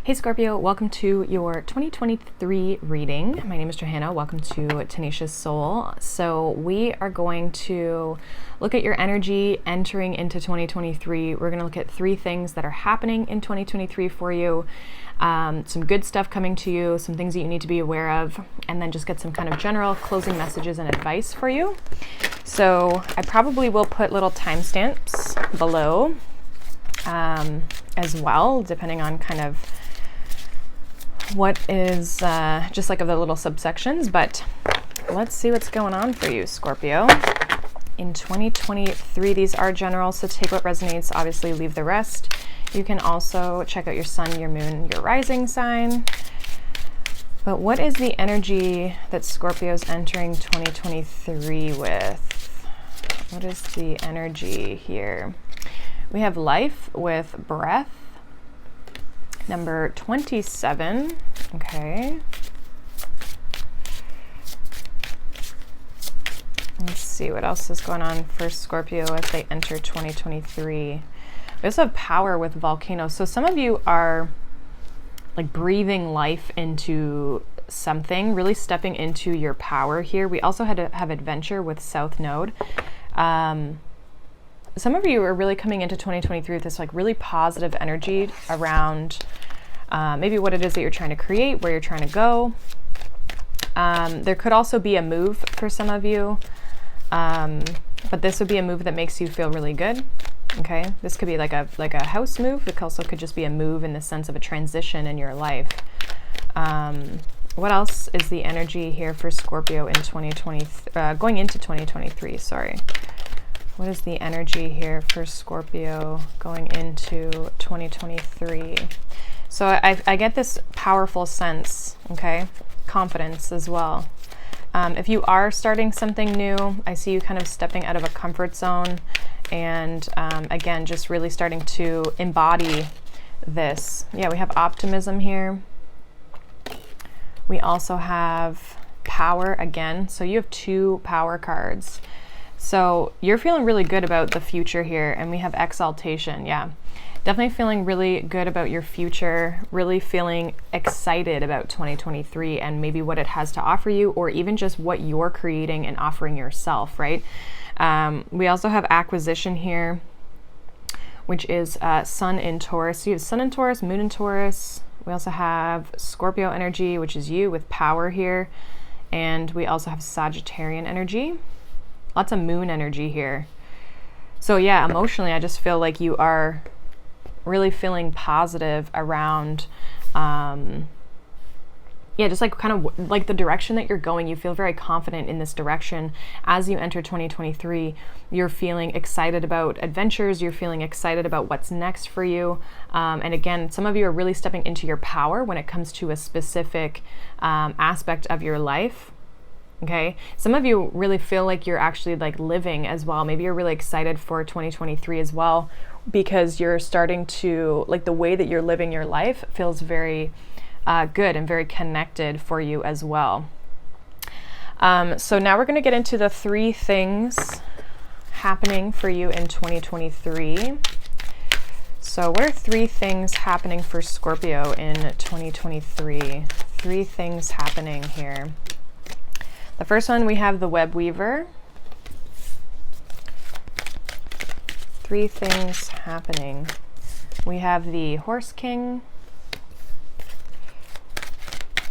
Hey Scorpio, welcome to your 2023 reading. My name is Johanna. Welcome to Tenacious Soul. So we are going to look at your energy entering into 2023. We're going to look at 3 things that are happening in 2023 for you. Some good stuff coming to you, some things that you need to be aware of, and then just get some kind of general closing messages and advice for you. So I probably will put little timestamps below as well, depending on kind of what is just like of the little subsections, but let's see what's going on for you, Scorpio. In 2023, these are general, so take what resonates, obviously leave the rest. You can also check out your sun, your moon, your rising sign. But what is the energy that Scorpio's entering 2023 with? What is the energy here? We have life with breath. Number 27, okay. Let's see what else is going on for Scorpio as they enter 2023. We also have power with volcano. So some of you are like breathing life into something, really stepping into your power here. We also had to have adventure with South Node. Some of you are really coming into 2023 with this like really positive energy around maybe what it is that you're trying to create, where you're trying to go. There could also be a move for some of you, but this would be a move that makes you feel really good. Okay, this could be like a house move. It also could just be a move in the sense of a transition in your life. What else is the energy here for Scorpio in 2020, going into 2023? Sorry. What is the energy here for Scorpio going into 2023? So I get this powerful sense, okay? Confidence as well. If you are starting something new, I see you kind of stepping out of a comfort zone and again, just really starting to embody this. Yeah, we have optimism here. We also have power again. So you have 2 power cards. So you're feeling really good about the future here, and we have exaltation. Yeah, definitely feeling really good about your future, really feeling excited about 2023 and maybe what it has to offer you, or even just what you're creating and offering yourself, right? We also have acquisition here, which is sun in Taurus. So you have sun in Taurus, moon in Taurus. We also have Scorpio energy, which is you with power here. And we also have Sagittarian energy. Lots of moon energy here. So yeah, emotionally, I just feel like you are really feeling positive around, yeah, just like kind of like the direction that you're going. You feel very confident in this direction. As you enter 2023, you're feeling excited about adventures. You're feeling excited about what's next for you. And again, some of you are really stepping into your power when it comes to a specific aspect of your life. Okay, some of you really feel like you're actually like living as well. Maybe you're really excited for 2023 as well, because you're starting to like the way that you're living your life feels very good and very connected for you as well. So now we're going to get into the 3 things happening for you in 2023. So what are 3 things happening for Scorpio in 2023? 3 things happening here. The first one, we have the web weaver. 3 things happening. We have the horse king.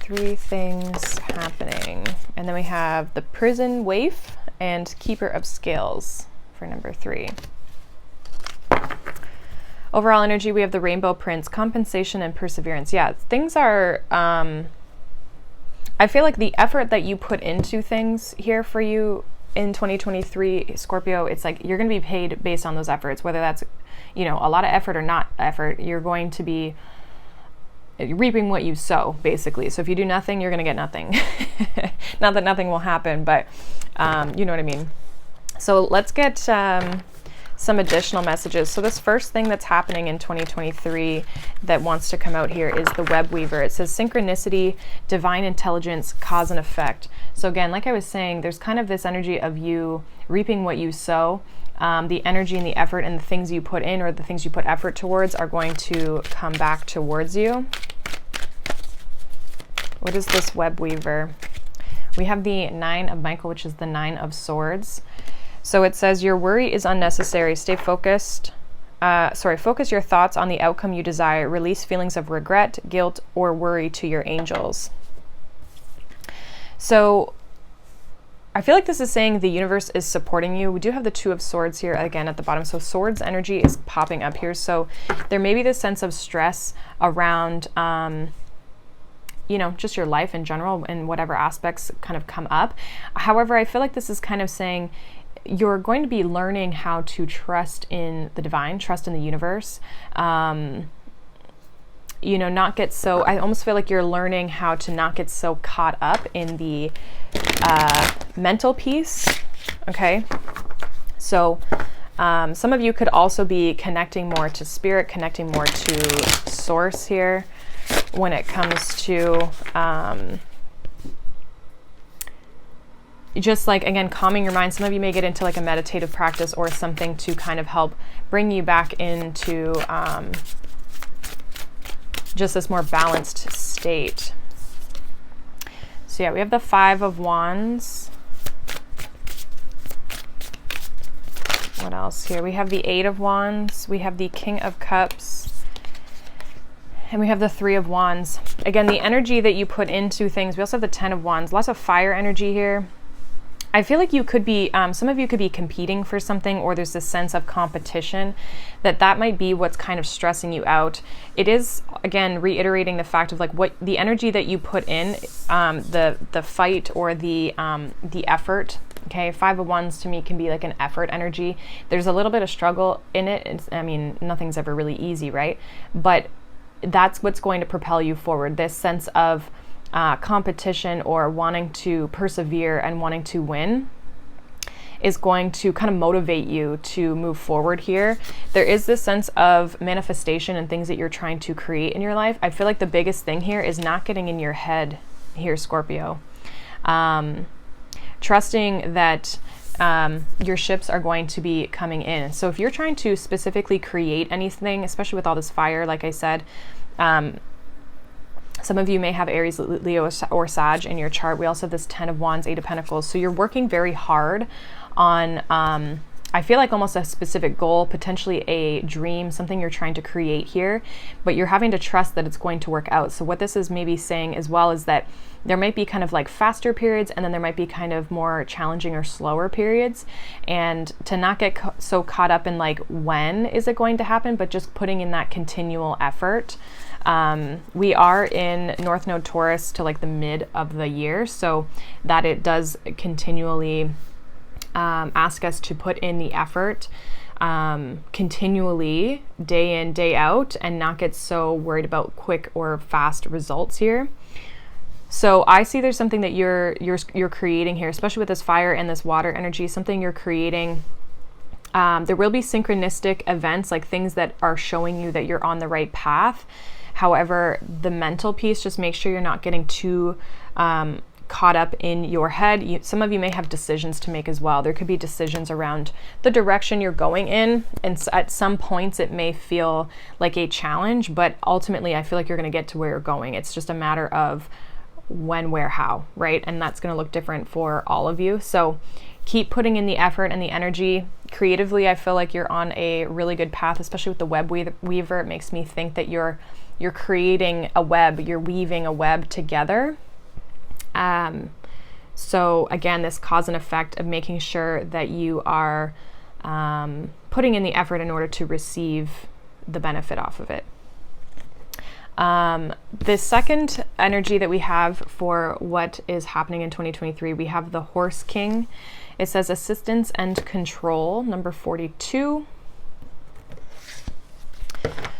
3 things happening. And then we have the prison waif and keeper of scales for number 3. Overall energy, we have the rainbow prince, compensation and perseverance. Yeah, things are, I feel like the effort that you put into things here for you in 2023, Scorpio, it's like you're going to be paid based on those efforts, whether that's, you know, a lot of effort or not effort. You're going to be reaping what you sow, basically. So if you do nothing, you're going to get nothing. Not that nothing will happen, but you know what I mean. So let's get some additional messages. So this first thing that's happening in 2023 that wants to come out here is the web weaver. It says synchronicity, divine intelligence, cause and effect. So again, like I was saying, there's kind of this energy of you reaping what you sow. The energy and the effort and the things you put in or the things you put effort towards are going to come back towards you. What is this web weaver? We have the 9 of Michael, which is the 9 of Swords. So it says, your worry is unnecessary. Stay focused. Focus your thoughts on the outcome you desire. Release feelings of regret, guilt, or worry to your angels. So I feel like this is saying the universe is supporting you. We do have the 2 of Swords here again at the bottom. So Swords energy is popping up here. So there may be this sense of stress around, you know, just your life in general and whatever aspects kind of come up. However, I feel like this is kind of saying you're going to be learning how to trust in the divine, trust in the universe. You know, not get so, I almost feel like you're learning how to not get so caught up in the mental piece. Okay. So some of you could also be connecting more to spirit, connecting more to source here when it comes to just like, again, calming your mind. Some of you may get into like a meditative practice or something to kind of help bring you back into just this more balanced state. So yeah, we have the 5 of Wands. What else here? We have the 8 of Wands. We have the King of Cups. And we have the 3 of Wands. Again, the energy that you put into things. We also have the 10 of Wands. Lots of fire energy here. I feel like you could be, some of you could be competing for something, or there's this sense of competition that might be what's kind of stressing you out. It is, again, reiterating the fact of like what the energy that you put in, the fight or the effort. Okay, 5 of Wands to me can be like an effort energy. There's a little bit of struggle in it. I mean, nothing's ever really easy, right? But that's what's going to propel you forward. This sense of competition or wanting to persevere and wanting to win is going to kind of motivate you to move forward here. There is this sense of manifestation and things that you're trying to create in your life. I feel like the biggest thing here is not getting in your head here, Scorpio. Trusting that your ships are going to be coming in. So if you're trying to specifically create anything, especially with all this fire, like I said, some of you may have Aries, Leo, or Sag in your chart. We also have this 10 of Wands, 8 of Pentacles. So you're working very hard on, I feel like almost a specific goal, potentially a dream, something you're trying to create here, but you're having to trust that it's going to work out. So what this is maybe saying as well is that there might be kind of like faster periods, and then there might be kind of more challenging or slower periods, and to not get so caught up in like, when is it going to happen, but just putting in that continual effort. We are in North Node Taurus to like the mid of the year, so that it does continually ask us to put in the effort continually, day in, day out, and not get so worried about quick or fast results here. So I see there's something that you're creating here, especially with this fire and this water energy, something you're creating. There will be synchronistic events, like things that are showing you that you're on the right path. However, the mental piece, just make sure you're not getting too caught up in your head. Some of you may have decisions to make as well. There could be decisions around the direction you're going in, and at some points it may feel like a challenge, but ultimately I feel like you're going to get to where you're going. It's just a matter of when, where, how, right? And that's going to look different for all of you. So keep putting in the effort and the energy. Creatively, I feel like you're on a really good path, especially with the web weaver. It makes me think that you're creating a web, you're weaving a web together. So again, this cause and effect of making sure that you are putting in the effort in order to receive the benefit off of it. The second energy that we have for what is happening in 2023, we have the Horse King. It says assistance and control, number 42.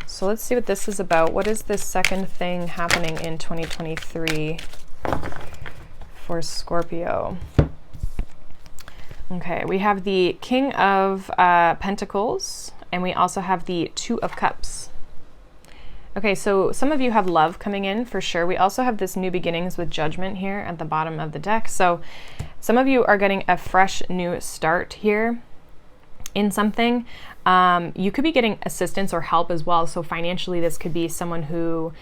So let's see what this is about. What is this second thing happening in 2023 for Scorpio? Okay, we have the King of Pentacles, and we also have the 2 of Cups. Okay, so some of you have love coming in for sure. We also have this new beginnings with Judgment here at the bottom of the deck. So some of you are getting a fresh new start here. in something. You could be getting assistance or help as well. So financially, this could be someone who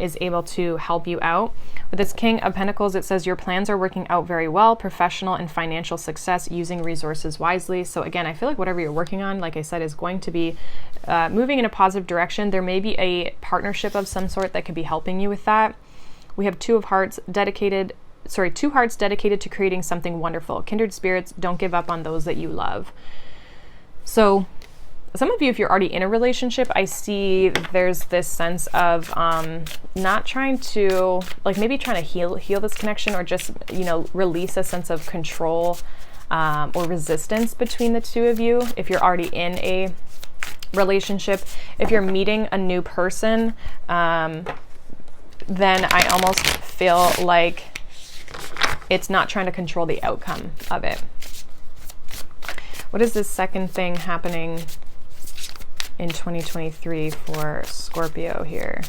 is able to help you out. With this King of Pentacles, it says your plans are working out very well, professional and financial success, using resources wisely. So again, I feel like whatever you're working on, like I said, is going to be moving in a positive direction. There may be a partnership of some sort that could be helping you with that. We have two hearts dedicated to creating something wonderful. Kindred spirits, don't give up on those that you love. So some of you, if you're already in a relationship, I see there's this sense of not trying to, like maybe trying to heal this connection, or just, you know, release a sense of control or resistance between the two of you. If you're already in a relationship, if you're meeting a new person, then I almost feel like it's not trying to control the outcome of it. What is this second thing happening in 2023 for Scorpio here?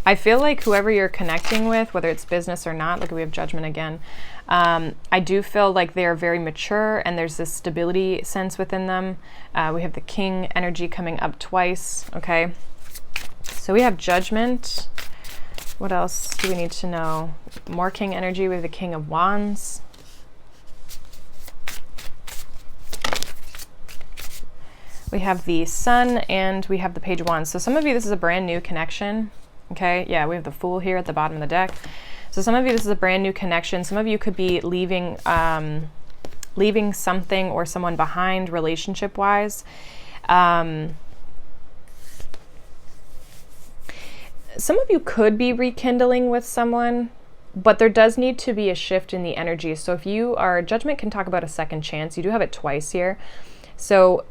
I feel like whoever you're connecting with, whether it's business or not, like we have Judgment again, I do feel like they're very mature and there's this stability sense within them. We have the King energy coming up twice, okay? So we have Judgment. What else do we need to know? More King energy with the King of Wands. We have the Sun and we have the Page of Wands. So some of you, this is a brand new connection. Okay, yeah, we have the Fool here at the bottom of the deck. So some of you, this is a brand new connection. Some of you could be leaving something or someone behind relationship-wise. Some of you could be rekindling with someone, but there does need to be a shift in the energy. So if you are, Judgment can talk about a second chance. You do have it twice here. So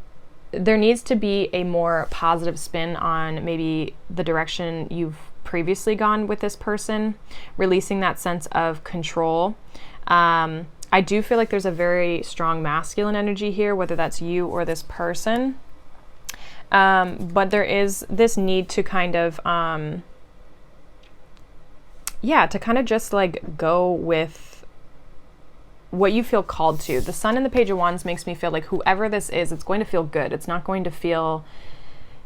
there needs to be a more positive spin on maybe the direction you've previously gone with this person, releasing that sense of control. I do feel like there's a very strong masculine energy here, whether that's you or this person. But there is this need to kind of, to kind of just like go with what you feel called to. The Sun and the Page of Wands makes me feel like whoever this is, it's going to feel good. It's not going to feel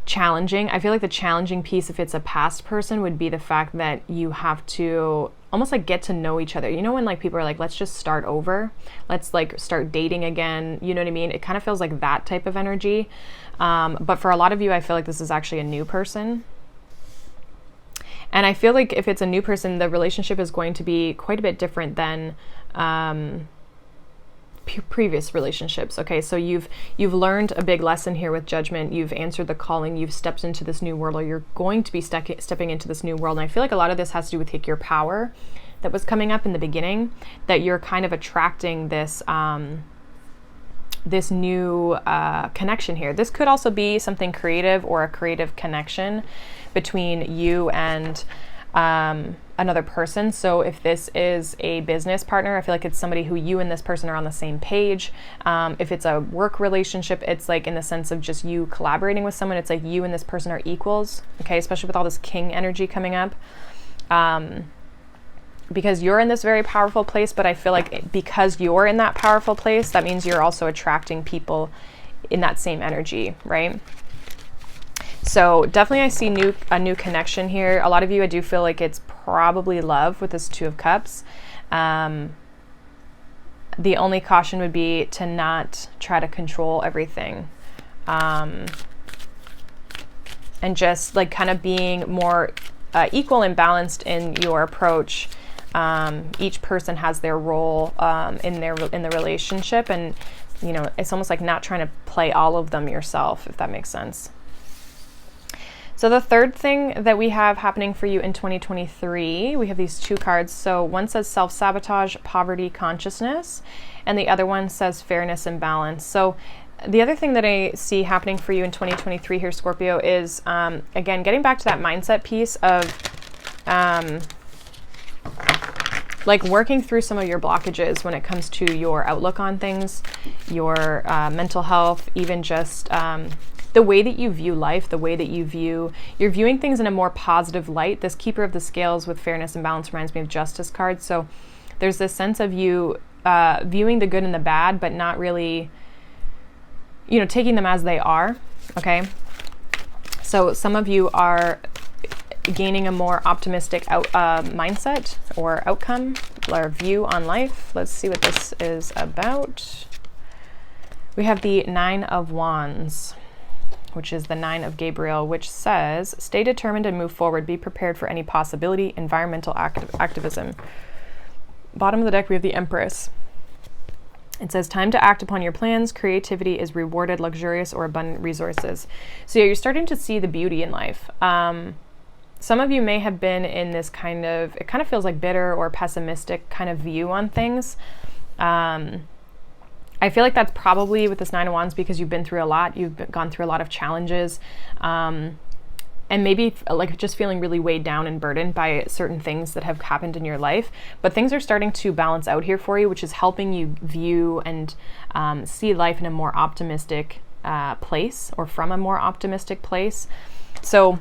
challenging. I feel like the challenging piece, if it's a past person, would be the fact that you have to almost like get to know each other. You know, when like people are like, let's just start over. Let's like start dating again. You know what I mean? It kind of feels like that type of energy. But for a lot of you, I feel like this is actually a new person. And I feel like if it's a new person, the relationship is going to be quite a bit different than previous relationships. Okay, so you've learned a big lesson here with Judgment. You've answered the calling. You've stepped into this new world, or you're going to be stepping into this new world. And I feel like a lot of this has to do with like your power that was coming up in the beginning, that you're kind of attracting this this new connection here. This could also be something creative or a creative connection between you and another person. So if this is a business partner, I feel like it's somebody who you and this person are on the same page. If it's a work relationship, it's like in the sense of just you collaborating with someone. It's like you and this person are equals, okay? Especially with all this King energy coming up. Because you're in this very powerful place, but I feel like because you're in that powerful place, that means you're also attracting people in that same energy, right? So definitely I see a new connection here. A lot of you, I do feel like it's probably love with this Two of Cups. The only caution would be to not try to control everything. And just like kind of being more equal and balanced in your approach. Each person has their role in the relationship, and you know, it's almost like not trying to play all of them yourself, if that makes sense. So the third thing that we have happening for you in 2023, we have these two cards. So one says self-sabotage, poverty, consciousness, and the other one says fairness and balance. So the other thing that I see happening for you in 2023 here, Scorpio, is, again, getting back to that mindset piece of like working through some of your blockages when it comes to your outlook on things, your mental health, even just the way that you view life, the way that you're viewing things in a more positive light. This Keeper of the Scales with fairness and balance reminds me of Justice cards. So there's this sense of you viewing the good and the bad, but not really you know, taking them as they are, okay? So some of you are gaining a more optimistic mindset or outcome or view on life. Let's see what this is about. We have the 9 of Wands, which is the 9 of Gabriel, which says, stay determined and move forward. Be prepared for any possibility. Environmental activism. Bottom of the deck, we have the Empress. It says, time to act upon your plans. Creativity is rewarded, luxurious or abundant resources. So yeah, you're starting to see the beauty in life. Some of you may have been in this kind of, it kind of feels like bitter or pessimistic kind of view on things. I feel like that's probably with this 9 of Wands because you've been through a lot. You've gone through a lot of challenges. And maybe like just feeling really weighed down and burdened by certain things that have happened in your life. But things are starting to balance out here for you, which is helping you view and see life in a more optimistic place, or from a more optimistic place. So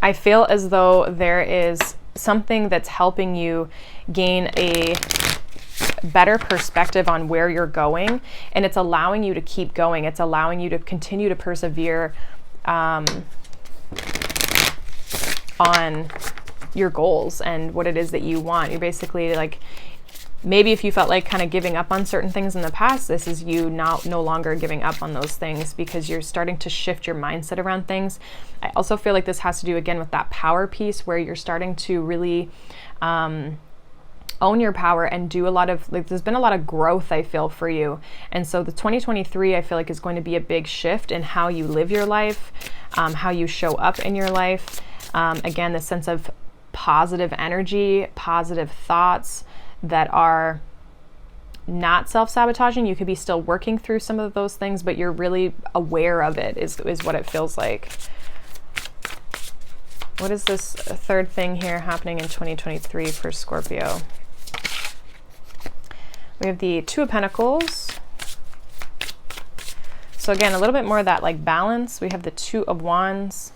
I feel as though there is something that's helping you gain a better perspective on where you're going, and it's allowing you to keep going. It's allowing you to continue to persevere on your goals and what it is that you want. You're basically like, maybe if you felt like kind of giving up on certain things in the past, this is you no longer giving up on those things because you're starting to shift your mindset around things. I also feel like this has to do again with that power piece where you're starting to really own your power and do a lot of, like, there's been a lot of growth I feel for you. And so the 2023 I feel like is going to be a big shift in how you live your life, how you show up in your life. Again, the sense of positive energy, positive thoughts that are not self-sabotaging. You could be still working through some of those things, but you're really aware of it is what it feels like. What is this third thing here happening in 2023 for Scorpio? We have the 2 of Pentacles. So again, a little bit more of that like balance. We have the 2 of Wands.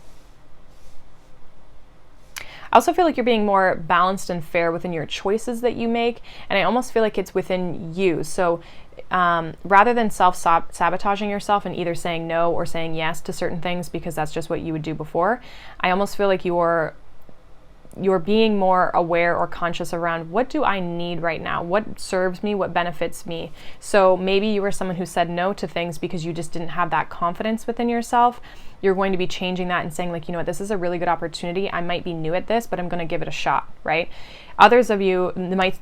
I also feel like you're being more balanced and fair within your choices that you make. And I almost feel like it's within you. So rather than self-sabotaging yourself and either saying no or saying yes to certain things because that's just what you would do before, I almost feel like you're being more aware or conscious around, what do I need right now? What serves me? What benefits me? So maybe you were someone who said no to things because you just didn't have that confidence within yourself. You're going to be changing that and saying like, you know what, this is a really good opportunity. I might be new at this, but I'm going to give it a shot, right? Others of you,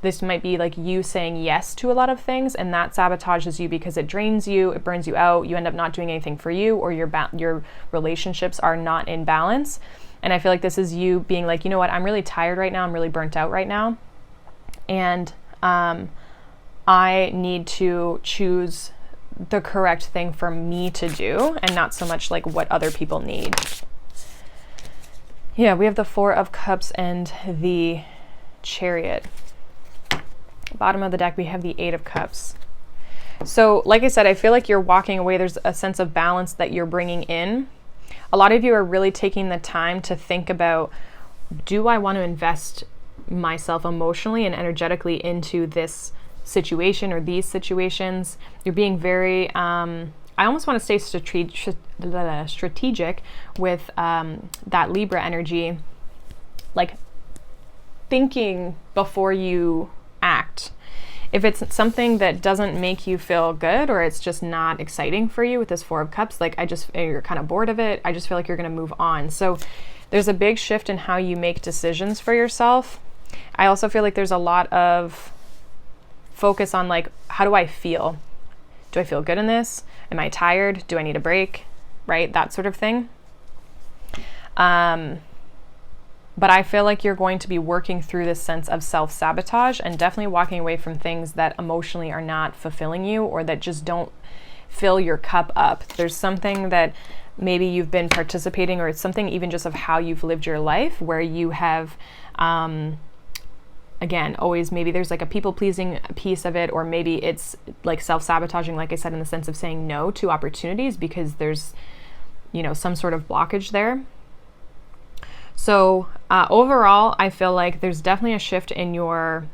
this might be like you saying yes to a lot of things, and that sabotages you because it drains you, it burns you out, you end up not doing anything for you, or your relationships are not in balance. And I feel like this is you being like, you know what, I'm really tired right now, I'm really burnt out right now, and I need to choose the correct thing for me to do and not so much like what other people need. Yeah, we have the 4 of Cups and the Chariot. Bottom of the deck, we have the 8 of Cups. So like I said, I feel like you're walking away. There's a sense of balance that you're bringing in. A lot of you are really taking the time to think about, do I want to invest myself emotionally and energetically into this situation or these situations? You're being very, I almost want to say strategic with that Libra energy, like thinking before you act. If it's something that doesn't make you feel good or it's just not exciting for you with this 4 of Cups, like you're kind of bored of it, I just feel like you're going to move on. So there's a big shift in how you make decisions for yourself. I also feel like there's a lot of focus on like, how do I feel? Do I feel good in this? Am I tired? Do I need a break? Right? That sort of thing. But I feel like you're going to be working through this sense of self-sabotage and definitely walking away from things that emotionally are not fulfilling you or that just don't fill your cup up. There's something that maybe you've been participating, or it's something even just of how you've lived your life where you have, again, always maybe there's like a people-pleasing piece of it, or maybe it's like self-sabotaging, like I said, in the sense of saying no to opportunities because there's, you know, some sort of blockage there. So overall, I feel like there's definitely a shift in your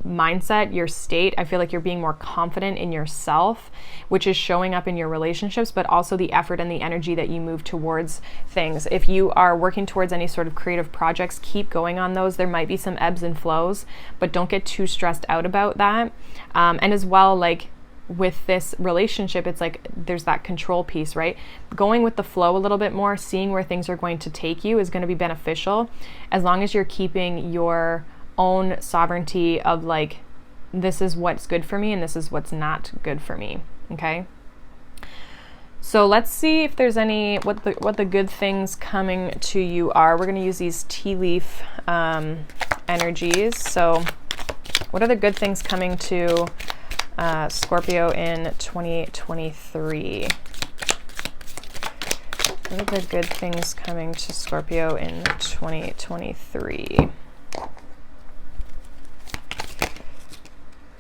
mindset, your state. I feel like you're being more confident in yourself, which is showing up in your relationships, but also the effort and the energy that you move towards things. If you are working towards any sort of creative projects, keep going on those. There might be some ebbs and flows, but don't get too stressed out about that. And as well, like with this relationship, it's like there's that control piece, right? Going with the flow a little bit more, seeing where things are going to take you is going to be beneficial, as long as you're keeping your own sovereignty of like, this is what's good for me and this is what's not good for me. Okay. So let's see if there's any, what the good things coming to you are. We're going to use these tea leaf energies. So what are the good things coming to Scorpio in 2023? What are the good things coming to Scorpio in 2023?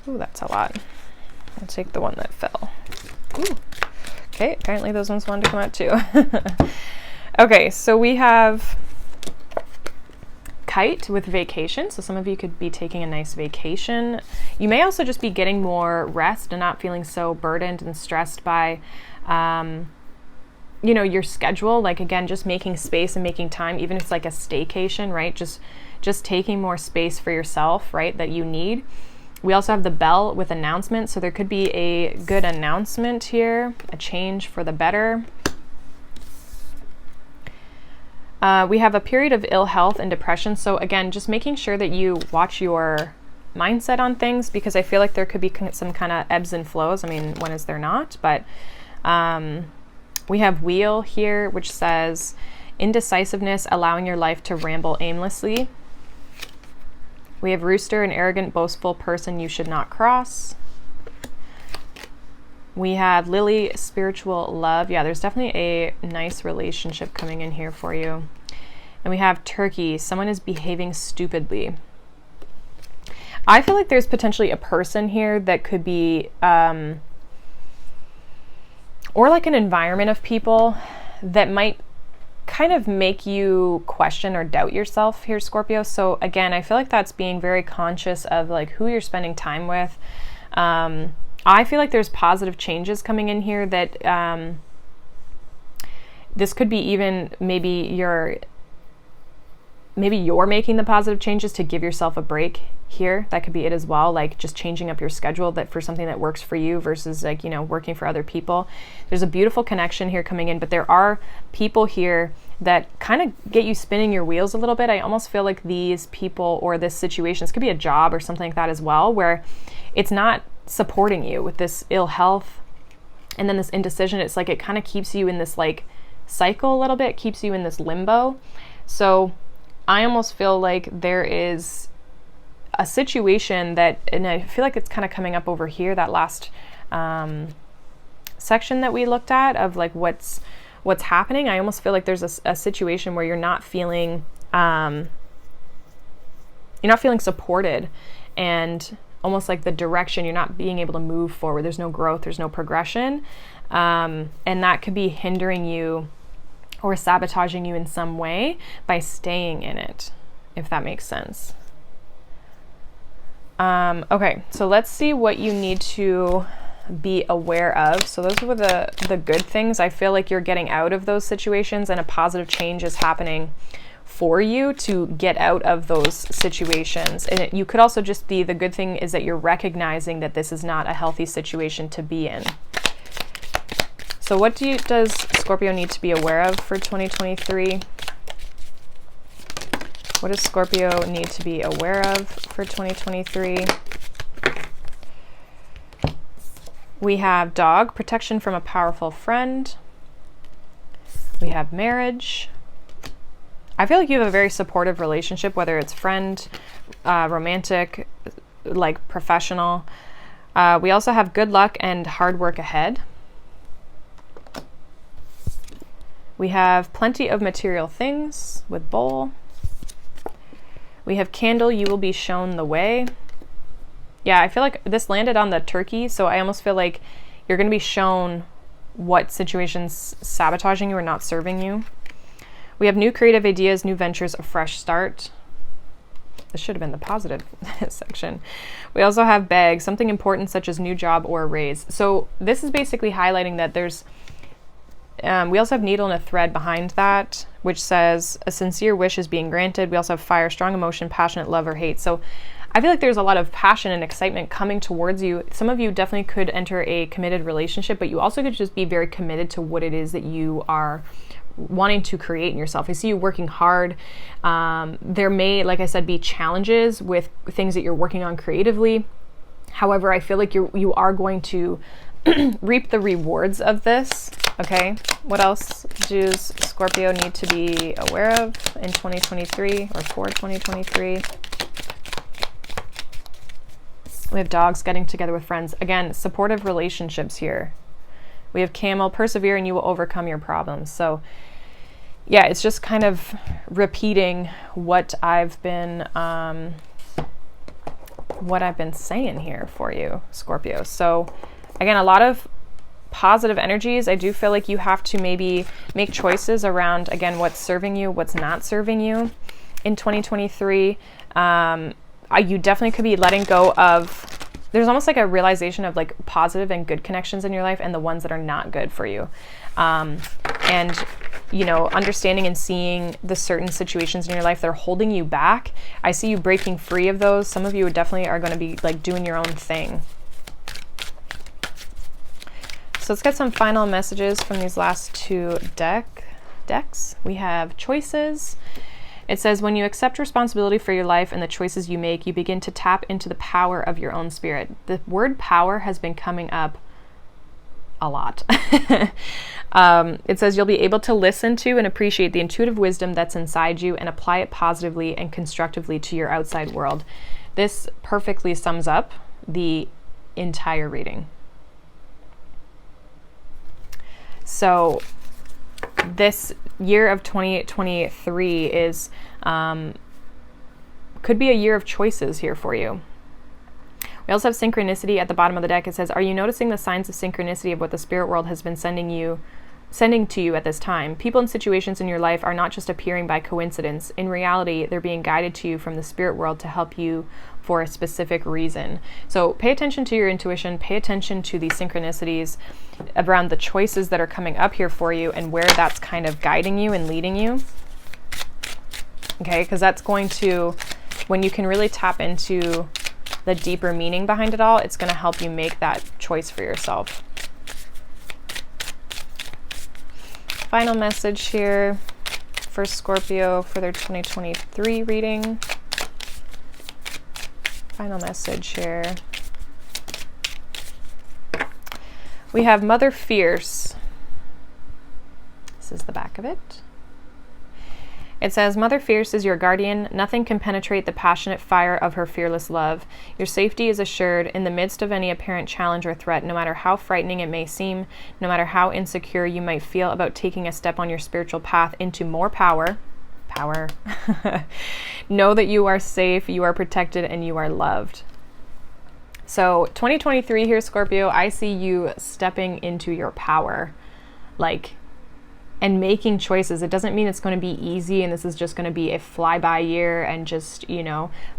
Ooh, that's a lot. I'll take the one that fell. Ooh. Okay, apparently those ones wanted to come out too. Okay, so we have Kite with vacation. So some of you could be taking a nice vacation. You may also just be getting more rest and not feeling so burdened and stressed by, you know, your schedule. Like again, just making space and making time, even if it's like a staycation, right? Just taking more space for yourself, right? That you need. We also have the bell with announcement. So there could be a good announcement here, a change for the better. We have a period of ill health and depression. So again, just making sure that you watch your mindset on things, because I feel like there could be some kind of ebbs and flows. I mean, when is there not? But we have wheel here, which says indecisiveness, allowing your life to ramble aimlessly. We have rooster, an arrogant, boastful person you should not cross. We have lily, spiritual love. Yeah, there's definitely a nice relationship coming in here for you. And we have turkey, someone is behaving stupidly. I feel like there's potentially a person here that could be, or like an environment of people that might kind of make you question or doubt yourself here, Scorpio. So again, I feel like that's being very conscious of like who you're spending time with. I feel like there's positive changes coming in here that this could be even maybe you're making the positive changes to give yourself a break here. That could be it as well, like just changing up your schedule that for something that works for you versus like, you know, working for other people. There's a beautiful connection here coming in, but there are people here that kind of get you spinning your wheels a little bit. I almost feel like these people or this situation, this could be a job or something like that as well, where it's not supporting you with this ill health and then this indecision. It's like it kind of keeps you in this like cycle a little bit, keeps you in this limbo. So I almost feel like there is a situation that, and I feel like it's kind of coming up over here, that last section that we looked at of like what's happening. I almost feel like there's a situation where you're not feeling supported, and almost like the direction, you're not being able to move forward. There's no growth, there's no progression, and that could be hindering you or sabotaging you in some way by staying in it, if that makes sense. Okay, so let's see what you need to be aware of. So those were the good things. I feel like you're getting out of those situations and a positive change is happening for you to get out of those situations. And you could also just be, the good thing is that you're recognizing that this is not a healthy situation to be in. So what does Scorpio need to be aware of for 2023? What does Scorpio need to be aware of for 2023? We have dog, protection from a powerful friend. We have marriage. I feel like you have a very supportive relationship, whether it's friend, romantic, like professional. We also have good luck and hard work ahead. We have plenty of material things with bowl. We have candle, you will be shown the way. Yeah, I feel like this landed on the turkey, so I almost feel like you're going to be shown what situations sabotaging you or not serving you. We have new creative ideas, new ventures, a fresh start. This should have been the positive section. We also have bag, something important such as new job or a raise. So this is basically highlighting that there's, we also have needle and a thread behind that, which says a sincere wish is being granted. We also have fire, strong emotion, passionate love or hate. So I feel like there's a lot of passion and excitement coming towards you. Some of you definitely could enter a committed relationship, but you also could just be very committed to what it is that you are wanting to create in yourself. I see you working hard. There may, like I said, be challenges with things that you're working on creatively. However, I feel like you are going to reap the rewards of this. Okay, what else does Scorpio need to be aware of in 2023 or for 2023? We have dogs, getting together with friends. Again, supportive relationships here. We have camel, persevere and you will overcome your problems. So yeah, it's just kind of repeating what I've been saying here for you, Scorpio. So again, a lot of positive energies. I do feel like you have to maybe make choices around, again, what's serving you, what's not serving you in 2023. You definitely could be letting go of, there's almost like a realization of like positive and good connections in your life and the ones that are not good for you. And, you know, understanding and seeing the certain situations in your life that are holding you back. I see you breaking free of those. Some of you definitely are going to be like doing your own thing. So let's get some final messages from these last two decks. We have choices. It says, when you accept responsibility for your life and the choices you make, you begin to tap into the power of your own spirit. The word power has been coming up a lot. It says you'll be able to listen to and appreciate the intuitive wisdom that's inside you and apply it positively and constructively to your outside world. This perfectly sums up the entire reading. So this year of 2023 is could be a year of choices here for you. We also have synchronicity at the bottom of the deck. It says, are you noticing the signs of synchronicity of what the spirit world has been sending to you at this time? People and situations in your life are not just appearing by coincidence. In reality, they're being guided to you from the spirit world to help you for a specific reason. So pay attention to your intuition, pay attention to these synchronicities around the choices that are coming up here for you and where that's kind of guiding you and leading you. Okay, because that's going to, when you can really tap into the deeper meaning behind it all, it's going to help you make that choice for yourself. Final message here for Scorpio for their 2023 reading. Final message here. We have Mother Fierce. This is the back of it. It says, Mother Fierce is your guardian. Nothing can penetrate the passionate fire of her fearless love. Your safety is assured in the midst of any apparent challenge or threat, no matter how frightening it may seem, no matter how insecure you might feel about taking a step on your spiritual path into more power. Know that you are safe, you are protected, and you are loved. So 2023 here, Scorpio, I see you stepping into your power, and making choices. It doesn't mean it's going to be easy and this is just going to be a flyby year and just,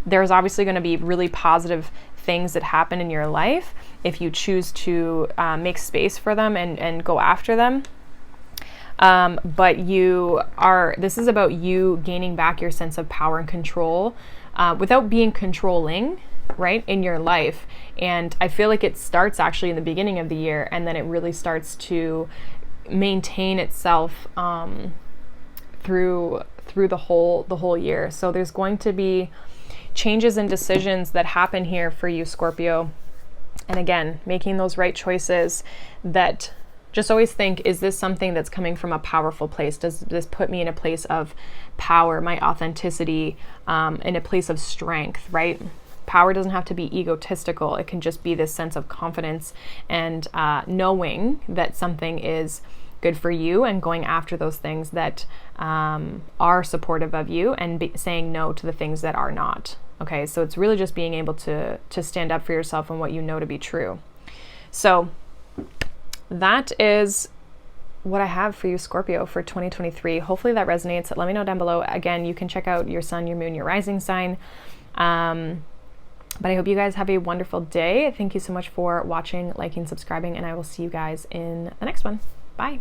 there's obviously going to be really positive things that happen in your life if you choose to make space for them and go after them. But this is about you gaining back your sense of power and control without being controlling, right, in your life. And I feel like it starts actually in the beginning of the year and then it really starts to maintain itself through the whole year. So there's going to be changes and decisions that happen here for you, Scorpio. And again, making those right choices that just always think, is this something that's coming from a powerful place? Does this put me in a place of power, my authenticity, in a place of strength, right? Power doesn't have to be egotistical. It can just be this sense of confidence and knowing that something is good for you and going after those things that are supportive of you and saying no to the things that are not. Okay, so it's really just being able to stand up for yourself and what you know to be true. So that is what I have for you, Scorpio, for 2023. Hopefully that resonates. Let me know down below. Again, you can check out your sun, your moon, your rising sign But I hope you guys have a wonderful day. Thank you so much for watching, liking, subscribing, and I will see you guys in the next one. Bye.